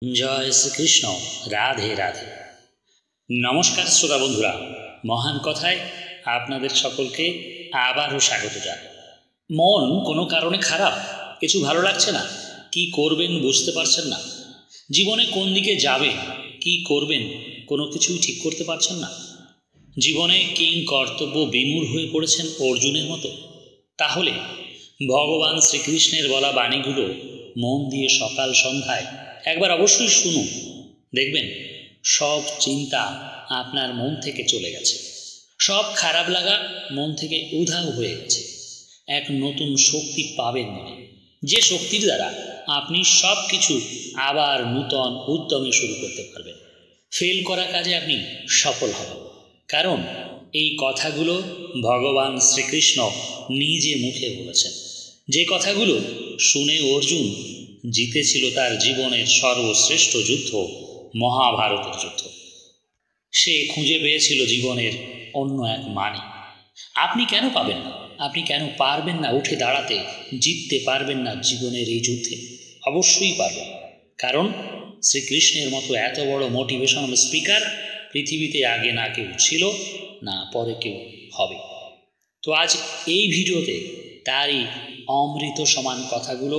জয় শ্রীকৃষ্ণ। রাধে রাধে। নমস্কার শ্রোতা বন্ধুরা, মহান কথায় আপনাদের সকলকে আবারও স্বাগত জানাই। মন কোনো কারণে খারাপ, কিছু ভালো লাগছে না, কি করবেন বুঝতে পারছেন না, জীবনে কোন দিকে যাবেন, কি করবেন কোনো কিছুই ঠিক করতে পারছেন না, জীবনে কিং কর্তব্য বিমূঢ় হয়ে পড়েছেন অর্জুনের মতো। তাহলে ভগবান শ্রীকৃষ্ণের বলা বাণীগুলো মন দিয়ে সকাল সন্ধ্যায় একবার অবশ্যই শুনুন। দেখবেন সব চিন্তা আপনার মন থেকে চলে গেছে, সব খারাপ লাগা মন থেকে উধাও হয়ে গেছে। এক নতুন শক্তি পাবেন মনে, যে শক্তির দ্বারা আপনি সব কিছু আবার নূতন উদ্যমে শুরু করতে পারবেন। ফেল করা কাজে আপনি সফল হবেন, কারণ এই কথাগুলো ভগবান শ্রীকৃষ্ণ নিজে মুখে বলেছেন। যে কথাগুলো শুনে অর্জুন জিতেছিল তার জীবনের সর্বশ্রেষ্ঠ যুদ্ধ, মহাভারতের যুদ্ধ। সে খুঁজে পেয়েছিল জীবনের অন্য এক মানে। আপনি কেন পাবেন না? আপনি কেন পারবেন না উঠে দাঁড়াতে, জিততে পারবেন না জীবনের এই যুদ্ধে? অবশ্যই পারবেন, কারণ শ্রীকৃষ্ণের মতো এত বড় মোটিভেশনাল স্পিকার পৃথিবীতে আগে না কেউ ছিল, না পরে কেউ হবে। তো আজ এই ভিডিওতে তারই অমৃত সমান কথাগুলো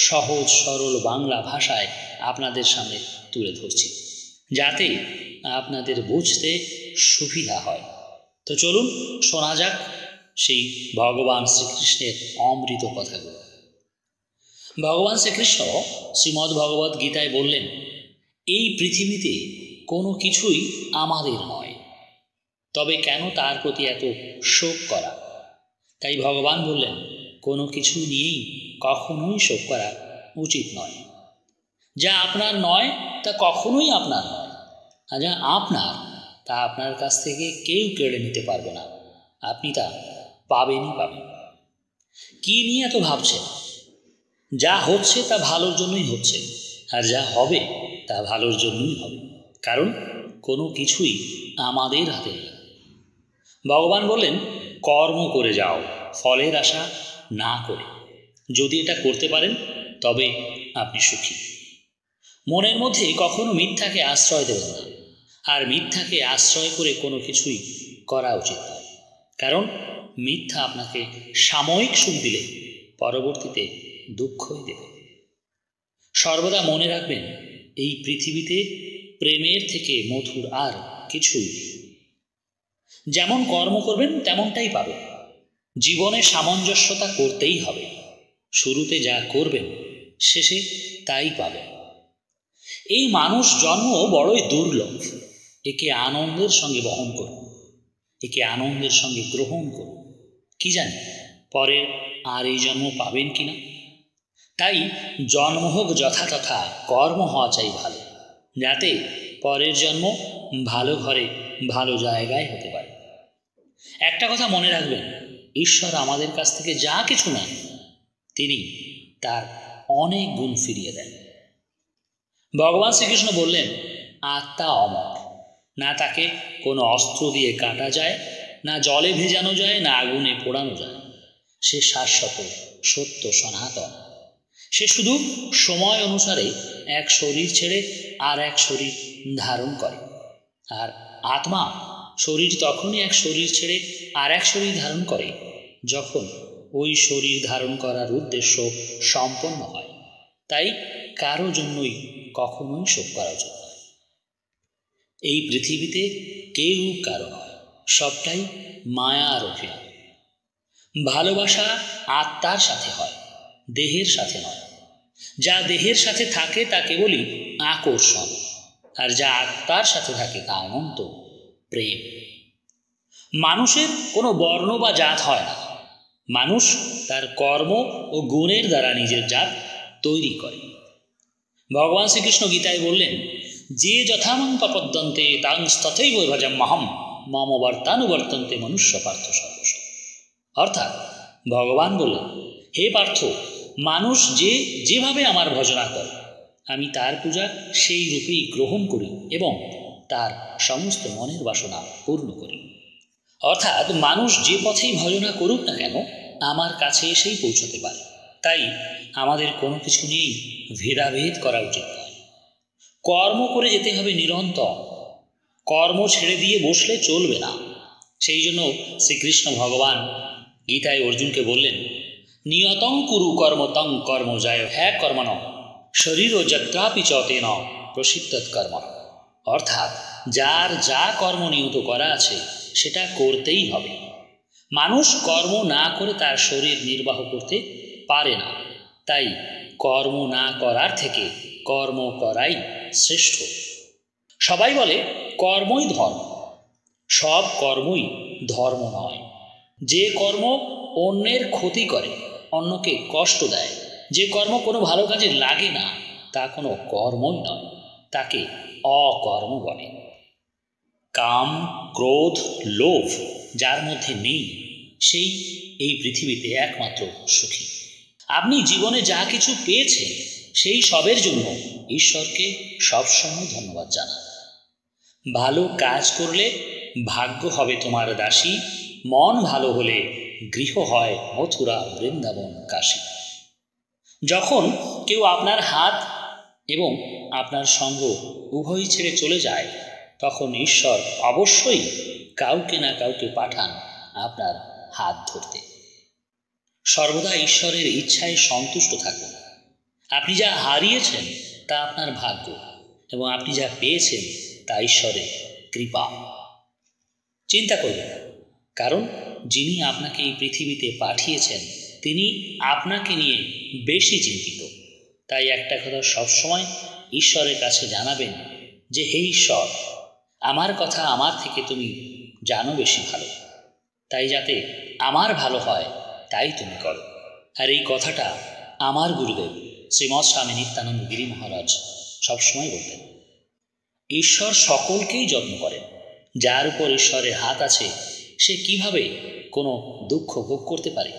সহজ সরল বাংলা ভাষায় আপনাদের সামনে তুলে ধরছি, যাতে আপনাদের বুঝতে সুবিধা হয়। তো চলুন শোনা যাক সেই ভগবান শ্রীকৃষ্ণের অমৃত কথাগুলো। ভগবান শ্রীকৃষ্ণ শ্রীমদ্ ভগবদ গীতায় বললেন, এই পৃথিবীতে কোনো কিছুই আমাদের নয়, তবে কেন তার প্রতি এত শোক করা? তাই ভগবান বললেন, কোনো কিছু নিয়েই কখনোই শোক করা উচিত নয়। যা আপনার নয় তা কখনোই আপনার নয়, আর যা আপনার তা আপনার কাছ থেকে কেউ কেড়ে নিতে পারবে না। আপনি তা পাবেনই পাবেন। কী নিয়ে এত ভাবছেন? যা হচ্ছে তা ভালোর জন্যই হচ্ছে, আর যা হবে তা ভালোর জন্যই হবে, কারণ কোনো কিছুই আমাদের হাতে নেই। ভগবান বললেন, কর্ম করে যাও, ফলের আশা না করে। যদি এটা করতে পারেন তবে আপনি সুখী। মনের মধ্যে কখনো মিথ্যাকে আশ্রয় দেবেন না, আর মিথ্যাকে আশ্রয় করে কোনো কিছুই করা উচিত নয়, কারণ মিথ্যা আপনাকে সাময়িক সুখ দিলে পরবর্তীতে দুঃখই দেবে। সর্বদা মনে রাখবেন, এই পৃথিবীতে প্রেমের থেকে মধুর আর কিছুই নেই। যেমন কর্ম করবেন তেমনটাই পাবেন। জীবনে সামঞ্জস্যতা করতেই হবে। শুরুতে যা করবেন শেষে তাই পাবেন। এই মানুষ জন্ম বড়ই দুর্লভ। একে আনন্দের সঙ্গে বহন করুন, একে আনন্দের সঙ্গে গ্রহণ করুন। কি জানি পরে আর এই জন্ম পাবেন কিনা। তাই জন্ম হোক যথাতথা, কর্ম হওয়া চাই ভালো, যাতে পরের জন্ম ভালো ঘরে ভালো জায়গায় হতে পারে। একটা কথা মনে রাখবেন, ঈশ্বর আমাদের কাছ থেকে যা কিছু নেন তিনি তার অনেক গুণ ফিরিয়ে দেন। ভগবান শ্রীকৃষ্ণ বললেন, আত্মা অমর, না তাকে কোনো অস্ত্র দিয়ে কাটা যায়, না জলে ভেজানো যায়, না আগুনে পোড়ানো যায়। সে শাশ্বত, সত্য, সনাতন। সে শুধু সময় অনুসারে এক শরীর ছেড়ে আর এক শরীর ধারণ করে। আর আত্মা শরীর তখনই এক শরীর ছেড়ে আর এক শরীর ধারণ করে যখন ওই শরীর ধারণ করার উদ্দেশ্য সম্পন্ন হয়। তাই কারো জন্যই কখনোই শোক করা উচিত নয়। এই পৃথিবীতে কেউ কারো নয়, সবটাই মায়ার অভিনয়। ভালোবাসা আত্মার সাথে হয়, দেহের সাথে নয়। যা দেহের সাথে থাকে তা কেবলই আকর্ষণ, আর যা আত্মার সাথে থাকে তা অনন্ত প্রেম। মানুষের কোনো বর্ণ বা জাত হয় না। মানুষ তার কর্ম ও গুণের দ্বারা নিজের জাত তৈরি করে। ভগবান শ্রীকৃষ্ণ গীতায় বললেন, যে যথামং প্রপদ্যন্তে তাং তথৈব ভজাম্যহম মম বর্তানুবর্তন্তে মনুষ্য পার্থ সর্বশ। অর্থাৎ ভগবান বললেন, হে পার্থ, মানুষ যে যেভাবে আমার ভজনা করে আমি তার পূজা সেই রূপেই গ্রহণ করি এবং তার সমস্ত মনের বাসনা পূর্ণ করি। অর্থাৎ মানুষ যে পথেই ভজনা করুক না কেন আমার কাছে এসেই পৌঁছতে পারে। তাই আমাদের কোনো কিছু নিয়েই ভেদাভেদ করা উচিত নয়। কর্ম করে যেতে হবে নিরন্তর, কর্ম ছেড়ে দিয়ে বসলে চলবে না। সেই জন্য শ্রীকৃষ্ণ ভগবান গীতায় অর্জুনকে বললেন, নিয়তং কুরু কর্মতং কর্ম যায় হ্যাঁ কর্মণ শরীর ও যত্রাপি চতেন প্রসিদ্ধত কর্ম। অর্থাৎ যার যা কর্ম নিয়ত করা আছে সেটা করতেই হবে। মানুষ কর্ম না করে তার শরীর নির্বাহ করতে পারে না, তাই কর্ম না করার থেকে কর্ম করাই শ্রেষ্ঠ। সবাই বলে কর্মই ধর্ম, সব কর্মই ধর্ম নয়। যে কর্ম অন্যের ক্ষতি করে, অন্যকে কষ্ট দেয়, যে কর্ম কোনো ভালো কাজে লাগে না, তা কোনো কর্মই নয়, তাকে অকর্ম বলে। কাম, ক্রোধ, লোভ যার মধ্যে নেই, সেই এই পৃথিবীতে একমাত্র সুখী। আপনি জীবনে যা কিছু পেয়েছেন সেই সবের জন্য ঈশ্বরকে সবসময় ধন্যবাদ জানান। ভালো কাজ করলে ভাগ্য হবে তোমার দাসী, মন ভালো হলে গৃহ হয় মথুরা বৃন্দাবন কাশী। যখন কেউ আপনার হাত এবং আপনার সঙ্গ উভয় ছেড়ে চলে যায়, তখন ঈশ্বর অবশ্যই কাউকে না কাউকে পাঠান আপনার হাত ধরতে। সর্বদা ঈশ্বরের ইচ্ছায় সন্তুষ্ট থাকুন। আপনি যা হারিয়েছেন তা আপনার ভাগ্য, এবং আপনি যা পেয়েছেন তা ঈশ্বরের কৃপা। চিন্তা করবেন, কারণ যিনি আপনাকে এই পৃথিবীতে পাঠিয়েছেন তিনি আপনাকে নিয়ে বেশি চিন্তিত। তাই একটা কথা সবসময় ঈশ্বরের কাছে জানাবেন যে, হে ঈশ্বর, আমার কথা আমার থেকে তুমি জানো বেশি ভালো, তাই যাতে আমার ভালো হয় তাই তুমি করো। আর এই কথাটা আমার গুরুদেব শ্রীমৎ স্বামী নিত্যানন্দ গিরি মহারাজ সবসময় বলতেন। ঈশ্বর সকলকেই যত্ন করেন। যার উপর ঈশ্বরের হাত আছে সে কিভাবে কোনো দুঃখ ভোগ করতে পারে?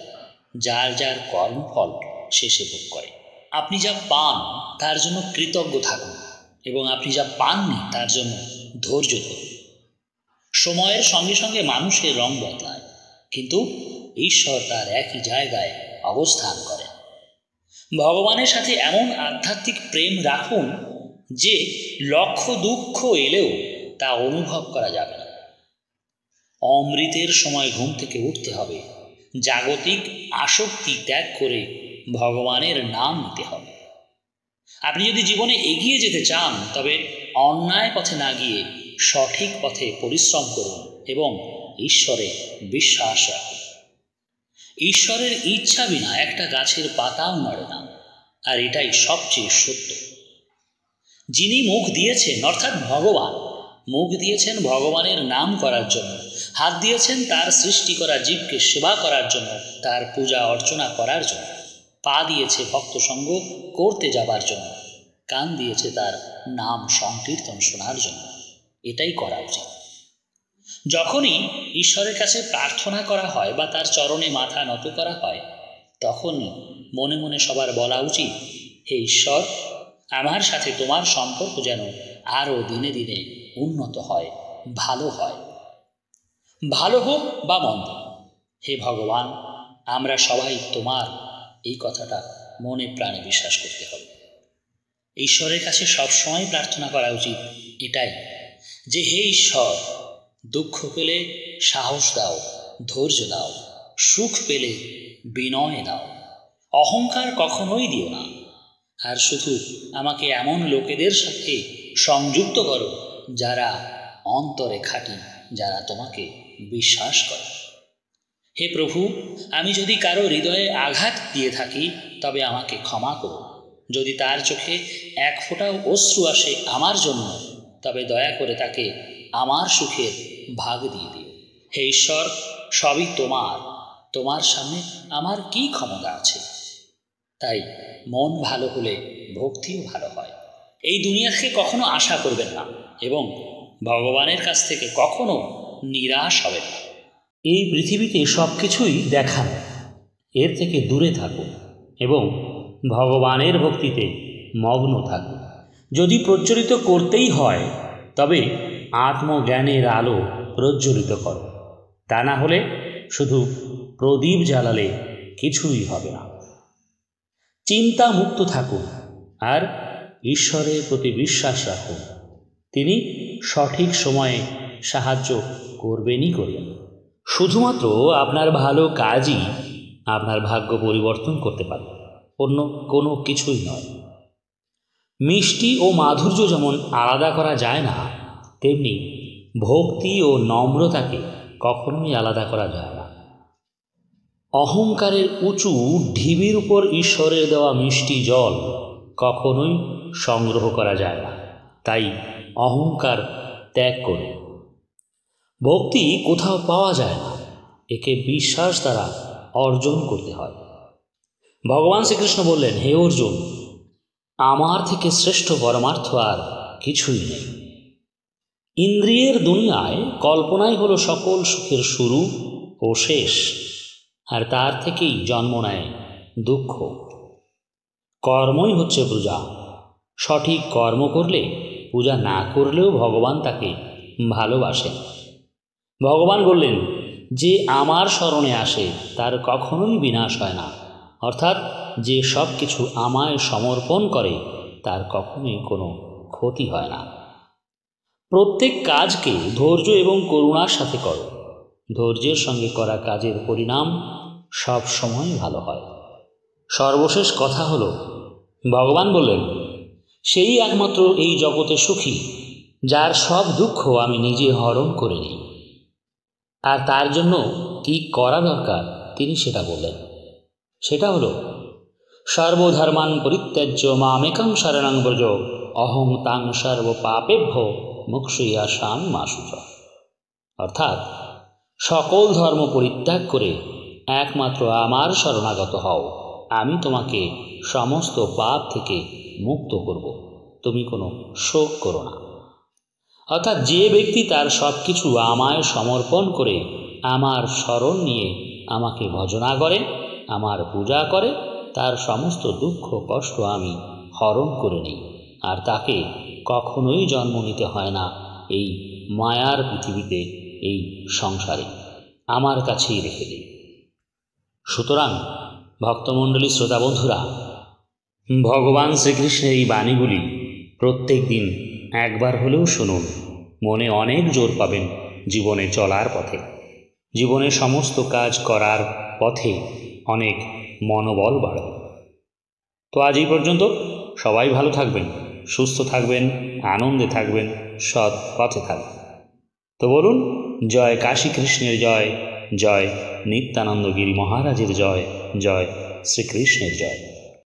যার যার কর্মফল সে ভোগ করে। আপনি যা পান তার জন্য কৃতজ্ঞ থাকুন, এবং আপনি যা পাননি তার জন্য ধৈর্য ধরুন। সময়ের সঙ্গে সঙ্গে মানুষের রং বদলায়, কিন্তু ঈশ্বর তার একই জায়গায় অবস্থান করেন। ভগবানের সাথে এমন আধ্যাত্মিক প্রেম রাখুন যে লক্ষ দুঃখ এলেও তা অনুভব করা যাবে না। অমৃতের সময় ঘুম থেকে উঠতে হবে, জাগতিক আসক্তি ত্যাগ করে ভগবানের নাম নিতে হবে। আপনি যদি জীবনে এগিয়ে যেতে চান, তবে অন্যায় পথে না গিয়ে সঠিক পথে পরিশ্রম করুন এবং ঈশ্বরে বিশ্বাস রাখুন। ঈশ্বরের ইচ্ছা বিনা একটা গাছের পাতাও নড়ে না, আর এটাই সবচেয়ে সত্য। যিনি মুখ দিয়েছেন, অর্থাৎ ভগবান মুখ দিয়েছেন ভগবানের নাম করার জন্য, হাত দিয়েছেন তার সৃষ্টি করা জীবকে সেবা করার জন্য, তার পূজা অর্চনা করার জন্য, পা দিয়েছে ভক্ত সঙ্গ করতে যাবার জন্য, কান দিয়েছে তার নাম সংকীর্তন শোনার জন্য। এটাই করা উচিত। যখনই ঈশ্বরের কাছে প্রার্থনা করা হয় বা তার চরণে মাথা নত করা হয়, তখনই মনে মনে সবার বলা উচিত, হে ঈশ্বর, আমার সাথে তোমার সম্পর্ক যেন আরও দিনে দিনে উন্নত হয়, ভালো হয়। ভালো হোক বা মন্দ, হে ভগবান, আমরা সবাই তোমার, এই কথাটা মনে প্রাণে বিশ্বাস করতে হবে। ঈশ্বরের কাছে সবসময় প্রার্থনা করা উচিত এটাই, যে হে ঈশ্বর, দুঃখ পেলে সাহস দাও, ধৈর্য দাও, সুখ পেলে বিনয় দাও, অহংকার কখনোই দিও না। আর শুধু আমাকে এমন লোকেদের সাথে সংযুক্ত করো যারা অন্তরে খাঁটি, যারা তোমাকে বিশ্বাস করে। হে প্রভু, আমি যদি কারো হৃদয়ে আঘাত দিয়ে থাকি তবে আমাকে ক্ষমা করো। যদি তার চোখে এক ফোঁটাও অশ্রু আসে আমার জন্য, তবে দয়া করে তাকে আমার সুখের ভাগ দিয়ে দিও। হে ঈশ্বর, সবই তোমার, তোমার সামনে আমার কি ক্ষমতা আছে? তাই মন ভালো হলে ভক্তিও ভালো হয়। এই দুনিয়া থেকে কখনো আশা করবেন না, এবং ভগবানের কাছ থেকে কখনো নিরাশ হবেন না। এই পৃথিবীতে সব কিছুই দেখান, এর থেকে দূরে থাকুন এবং ভগবানের ভক্তিতে মগ্ন থাকুন। যদি প্রজ্বলিত করতেই হয় তবে আত্মজ্ঞানের আলো প্রজ্বলিত করো, তা না হলে শুধু প্রদীপ জ্বালালে কিছুই হবে না। চিন্তা মুক্ত থাকুন আর ঈশ্বরের প্রতি বিশ্বাস রাখুন, তিনি সঠিক সময়ে সাহায্য করবেনই করবেন। শুধুমাত্র আপনার ভালো কাজই আপনার ভাগ্য পরিবর্তন করতে পারে, অন্য কোনো কিছুই নয়। মিষ্টি ও মাধুর্য যেমন আলাদা করা যায় না, তেমনি ভক্তি ও নম্রতাকে কখনোই আলাদা করা যায় না। অহংকারের উঁচু ঢিবির উপর ঈশ্বরের দেওয়া মিষ্টি জল কখনোই সংগ্রহ করা যায় না, তাই অহংকার ত্যাগ করুন। ভক্তি কোথাও পাওয়া যায় না, একে বিশ্বাস দ্বারা অর্জন করতে হয়। ভগবান শ্রীকৃষ্ণ বললেন, হে অর্জুন, আমার থেকে শ্রেষ্ঠ পরমার্থ আর কিছুই নেই। ইন্দ্রিয়ের দুনিয়ায় কল্পনাই হলো সকল সুখের শুরু ও শেষ, আর তার থেকেই জন্ম নেয় দুঃখ। কর্মই হচ্ছে পূজা। সঠিক কর্ম করলে, পূজা না করলেও ভগবান তাকে ভালোবাসেন। ভগবান বললেন, যে আমার শরণে আসে তার কখনোই বিনাশ হয় না, অর্থাৎ যে সব কিছু আমায় সমর্পণ করে তার কখনোই কোনো ক্ষতি হয় না। প্রত্যেক কাজকে ধৈর্য এবং করুণার সাথে করো। ধৈর্যের সঙ্গে করা কাজের পরিণাম সব সময় ভালো হয়। সর্বশেষ কথা হলো, ভগবান বললেন, সেই একমাত্র এই জগতে সুখী যার সব দুঃখ আমি নিজে হরণ করে নিই। আর তার জন্য কি করা দরকার তিনি সেটা বললেন। সেটা হলো, সর্বধর্মান পরিত্যাজ্য মামেকং শরণং ব্রজ অহং তাং সর্ব পাপেভ্য মোক্ষয়াসামি মা শুচঃ। অর্থাৎ সকল ধর্ম পরিত্যাগ করে একমাত্র আমার শরণাগত হও, আমি তোমাকে সমস্ত পাপ থেকে মুক্ত করব, তুমি কোনো শোক করো না। অর্থাৎ যে ব্যক্তি তার সব কিছু আমায় সমর্পণ করে আমার শরণ নিয়ে আমাকে ভজনা করে, আমার পূজা করে, তার সমস্ত দুঃখ কষ্ট আমি হরণ করে নিই, আর তাকে কখনোই জন্ম নিতে হয় না এই মায়ার পৃথিবীতে, এই সংসারে, আমার কাছেই রেখে দিই। সুতরাং ভক্তমণ্ডলী, শ্রোতা বন্ধুরা, ভগবান শ্রীকৃষ্ণের এই বাণীগুলি প্রত্যেক দিন একবার হলেও শুনুন। মনে অনেক জোর পাবেন জীবনে চলার পথে, জীবনে সমস্ত কাজ করার পথে অনেক মনোবল বাড়বে। তো আজ এই পর্যন্ত। সবাই ভালো থাকবেন, সুস্থ থাকবেন, আনন্দে থাকবেন, সৎ পথে থাকবেন। তো বলুন, জয় কাশী কৃষ্ণের জয়, জয় নিত্যানন্দ গিরি মহারাজের জয়, জয় শ্রীকৃষ্ণের জয়।